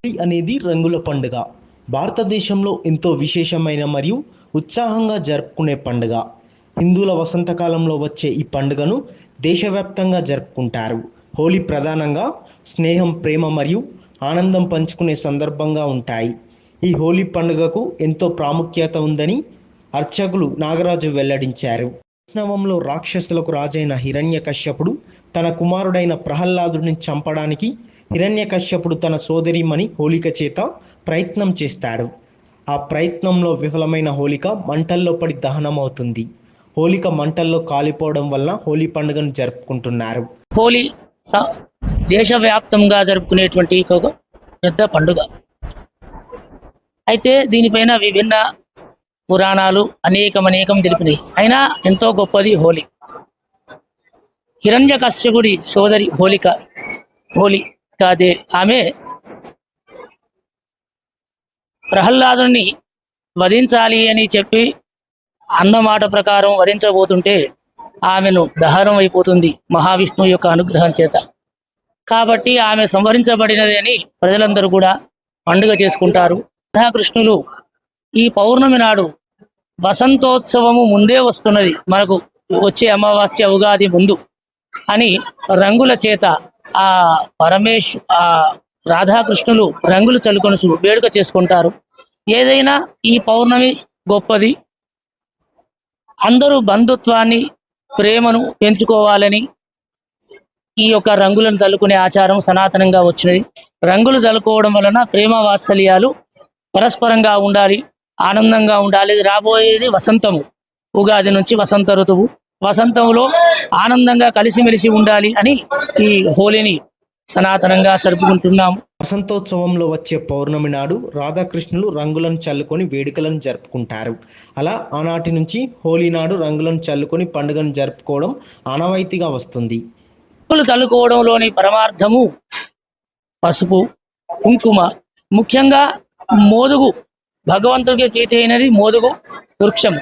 హోలీ అనేది రంగుల పండుగ. భారతదేశంలో ఎంతో విశేషమైన మరియు ఉత్సాహంగా జరుపుకునే పండుగ. హిందువుల వసంతకాలంలో వచ్చే ఈ పండుగను దేశవ్యాప్తంగా జరుపుకుంటారు. హోలీ ప్రధానంగా స్నేహం, ప్రేమ మరియు ఆనందం పంచుకునే సందర్భంగా ఉంటాయి. ఈ హోలీ పండుగకు ఎంతో ప్రాముఖ్యత ఉందని అర్చకులు నాగరాజు వెల్లడించారు. వైష్ణవంలో రాక్షసులకు రాజైన హిరణ్యకశ్యపుడు తన కుమారుడైన ప్రహ్లాదుడిని చంపడానికి హిరణ్యకశ్యపుడు తన సోదరీమణి హోలిక చేత ప్రయత్నం చేస్తాడు. ఆ ప్రయత్నంలో విఫలమైన హోలిక మంటల్లో పడి దహనమవుతుంది. హోలిక మంటల్లో కాలిపోవడం వల్ల హోలీ పండుగను జరుపుకుంటున్నారు. హోలీ దేశవ్యాప్తంగా జరుపుకునేటువంటి ఒక పెద్ద పండుగ. అయితే దీనిపైన విభిన్న పురాణాలు అనేకం తెలిపినాయి. అయినా ఎంతో గొప్పది హోలీ. హిరణ్యకశ్యపుడి సోదరి హోలికాదే ఆమె ప్రహ్లాదుని వధించాలి అని చెప్పి అన్నమాట ప్రకారం వధించబోతుంటే ఆమెను దహనం అయిపోతుంది మహావిష్ణువు యొక్క అనుగ్రహం చేత. కాబట్టి ఆమె సంహరించబడినది అని ప్రజలందరూ కూడా పండుగ చేసుకుంటారు. రాధాకృష్ణులు ఈ పౌర్ణమి నాడు వసంతోత్సవము ముందే వస్తున్నది, మనకు వచ్చే అమావాస్య ఉగాది ముందు అని రంగుల చేత ఆ రాధాకృష్ణులు రంగులు చల్లుకొని వేడుక చేసుకుంటారు. ఏదైనా ఈ పౌర్ణమి గొప్పది. అందరూ బంధుత్వాన్ని, ప్రేమను పెంచుకోవాలని ఈ యొక్క రంగులను చల్లుకునే ఆచారం సనాతనంగా వచ్చినది. రంగులు చల్లుకోవడం వలన ప్రేమ వాత్సల్యాలు పరస్పరంగా ఉండాలి, ఆనందంగా ఉండాలి. రాబోయేది వసంతము, ఉగాది నుంచి వసంత ఋతువు. వసంతంలో ఆనందంగా కలిసిమెలిసి ఉండాలి అని ఈ హోలీని సనాతనంగా జరుపుకుంటున్నాము. వసంతోత్సవంలో వచ్చే పౌర్ణమి నాడు రాధాకృష్ణులు రంగులను చల్లుకొని వేడుకలను జరుపుకుంటారు. అలా ఆనాటి నుంచి హోలీ నాడు రంగులను చల్లుకొని పండుగను జరుపుకోవడం ఆనవాయితీగా వస్తుంది. రంగులు చల్లుకోవడంలోని పరమార్థము పసుపు, కుంకుమ, ముఖ్యంగా మోదుగు. భగవంతుడికి ప్రీతి అయినది మోదుగు వృక్షం.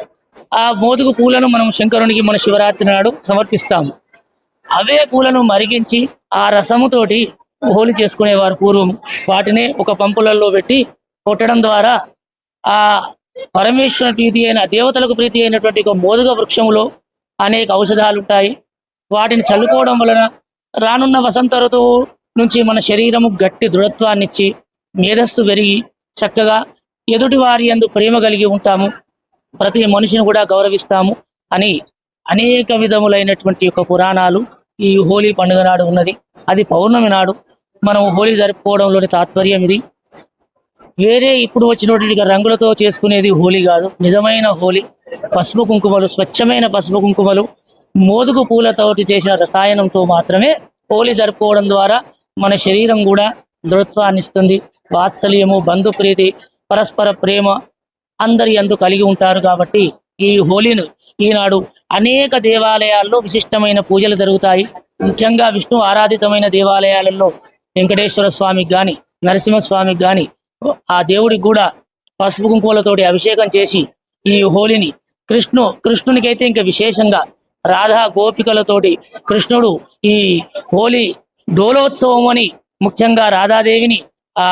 ఆ మోదుగు పూలను మనం శంకరునికి మన శివరాత్రి నాడు సమర్పిస్తాము. అవే పూలను మరిగించి ఆ రసముతోటి హోలీ చేసుకునేవారు పూర్వం. వాటినే ఒక పంపులలో పెట్టి కొట్టడం ద్వారా ఆ పరమేశ్వరుని ప్రీతి అయిన, దేవతలకు ప్రీతి అయినటువంటి ఒక మోదుగ వృక్షంలో అనేక ఔషధాలు ఉంటాయి. వాటిని చల్లుకోవడం వలన రానున్న వసంత ఋతువు నుంచి మన శరీరము గట్టి దృఢత్వాన్నిచ్చి మేధస్సు పెరిగి చక్కగా ఎదుటి వారి యందు ప్రేమ కలిగి ఉంటాము, ప్రతి మనిషిని కూడా గౌరవిస్తాము అని అనేక విధములైనటువంటి యొక్క పురాణాలు ఈ హోలీ పండుగ నాడు ఉన్నది. అది పౌర్ణమి నాడు మనం హోలీ జరుపుకోవడంలోని తాత్పర్యం ఇది. వేరే ఇప్పుడు వచ్చినటువంటి రంగులతో చేసుకునేది హోలీ కాదు. నిజమైన హోలీ పసుపు కుంకుమలు, స్వచ్ఛమైన పసుపు కుంకుమలు, మోదుగు పూలతోటి చేసిన రసాయనంతో మాత్రమే హోలీ జరుపుకోవడం ద్వారా మన శరీరం కూడా దృఢత్వాన్ని ఇస్తుంది. వాత్సల్యము, బంధుప్రీతి, పరస్పర ప్రేమ అందరి యందు కలిగి ఉంటారు. కాబట్టి ఈ హోలీను ఈనాడు అనేక దేవాలయాల్లో విశిష్టమైన పూజలు జరుగుతాయి. ముఖ్యంగా విష్ణు ఆరాధితమైన దేవాలయాలలో వెంకటేశ్వర స్వామికి కానీ, నరసింహస్వామికి కానీ ఆ దేవుడికి కూడా పసుపు కుంకుమలతోటి అభిషేకం చేసి ఈ హోలీని కృష్ణునికైతే ఇంకా విశేషంగా రాధా గోపికలతోటి కృష్ణుడు ఈ హోలీ డోలోత్సవం అని ముఖ్యంగా రాధాదేవిని ఆ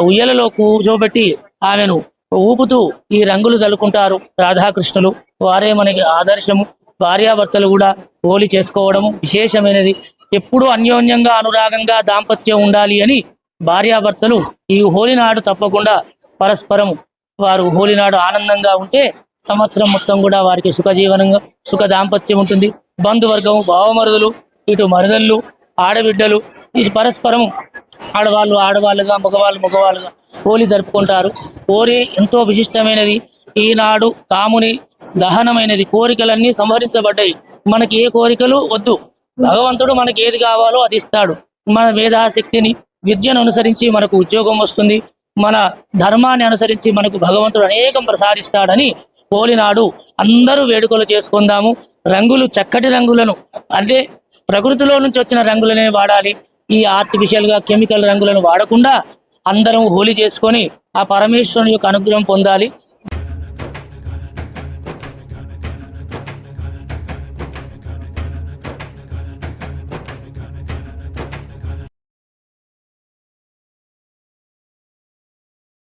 ఉయ్యలలో కూర్చోబెట్టి ఆమెను ఊపుతూ ఈ రంగులు చల్లుకుంటారు రాధాకృష్ణులు. వారే మనకి ఆదర్శము. భార్యాభర్తలు కూడా హోలీ చేసుకోవడము విశేషమైనది. ఎప్పుడూ అన్యోన్యంగా, అనురాగంగా దాంపత్యం ఉండాలి అని భార్యాభర్తలు ఈ హోలీ నాడు తప్పకుండా పరస్పరం వారు హోలీ నాడు ఆనందంగా ఉంటే సంవత్సరం మొత్తం కూడా వారికి సుఖజీవనంగా, సుఖ దాంపత్యం ఉంటుంది. బంధువర్గము, భావమరుదులు, ఇటు మరుదళ్ళు, ఆడబిడ్డలు, ఇది పరస్పరం ఆడవాళ్ళుగా, మగవాళ్ళుగా హోలీ జరుపుకుంటారు. హోలీ ఎంతో విశిష్టమైనది. ఈనాడు కాముని దహనమైనది. కోరికలన్నీ సంహరించబడ్డాయి. మనకి ఏ కోరికలు వద్దు. భగవంతుడు మనకి ఏది కావాలో అది ఇస్తాడు. మన మేధాశక్తిని, విద్యను అనుసరించి మనకు ఉద్యోగం వస్తుంది. మన ధర్మాన్ని అనుసరించి మనకు భగవంతుడు అనేకం ప్రసాదిస్తాడని హోలీ నాడు అందరూ వేడుకలు చేసుకుందాము. రంగులు, చక్కటి రంగులను, అంటే ప్రకృతిలో నుంచి వచ్చిన రంగులనే వాడాలి. ఈ ఆర్టిఫిషియల్గా కెమికల్ రంగులను వాడకుండా అందరం హోలీ చేసుకొని ఆ పరమేశ్వరుని యొక్క అనుగ్రహం పొందాలి.